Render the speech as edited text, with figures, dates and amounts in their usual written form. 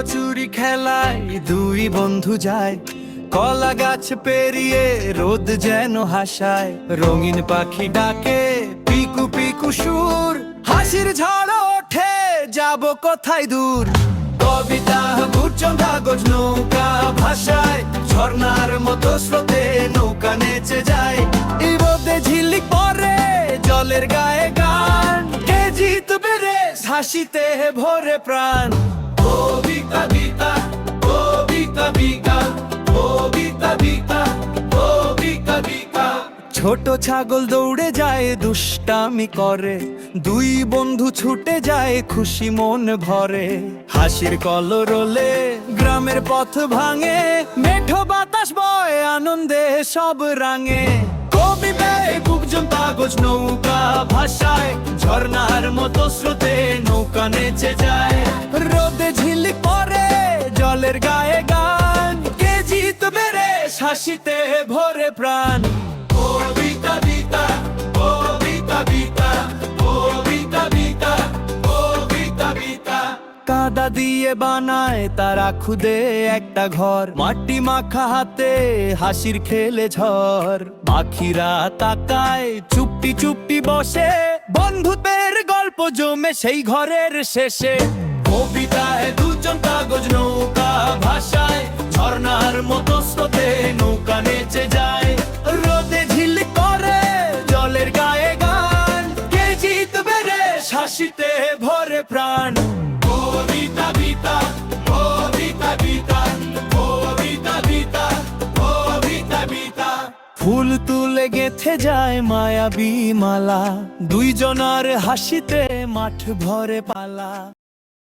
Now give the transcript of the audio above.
লুকোচুরি খেলায় দুই বন্ধু যায়, কলা গাছ পেরিয়ে রোদ যেন হাসায়। রঙিন পাখি ডাকে পিকু পিকু সুর, হাসির ঝড় ওঠে যাব কোথায় দূর। কবিতা গুচ্ছন কাগজ নৌকা ভাষায়, ঝর্ণার মতো স্রোতে নৌকা নেচে যায়। এই রোদে ঝিলিক পরে জলের গায়ে গান, কে জিতবে রে হাসিতে ভরে প্রাণ। কবিতা বিতা কবিতা বিকা কবিতা বিকা কবিতা বিকা। ছোট ছাগল দৌড়ে যায় দুষ্টামি করে, দুই বন্ধু ছুটে যায় খুশি মন ভরে। হাসির কলরোলে গ্রামের পথ ভাঙে, মেঠো বাতাস বয় আনন্দে সব রাঙে। কবি বেয়ে বুকজন কাগজ নৌকা ভাষায়, ঝর্ণার মতো স্রোতে নৌকা নেচে যায়। রোদে ঝিলিক পরে জলের গায়ে গান, কে জিতবে রে হাসিতে ভরে প্রাণ। কবিতা বিতা কবিতা বিতা কবিতা বিতা কবিতা বিতা। কাদা দিয়ে বানায় তারা খুদে একটা ঘর, মাটি মাখা হাতে হাসির খেলে ঝড়। পাখিরা তাকায় চুপটি চুপটি বসে, বন্ধুত্বের গল্প জমে সেই ঘরের শেষে। কবিতায় দুজন কাগজ নৌকা ভাষায়, ঝর্ণার মতো স্রোতে নৌকা নেচে যায়। রোদে ঝিলিক করে জলের গায়ে গান, কে জিতবে রে হাসিতে ভরে প্রাণ। কবিতা বিতা কবিতা বিতা কবিতা বিতা কবিতা বিতা। ফুল তুলে গেথে যায় মায়াবী মালা, দুইজনার হাসিতে মাঠ ভরে পালা।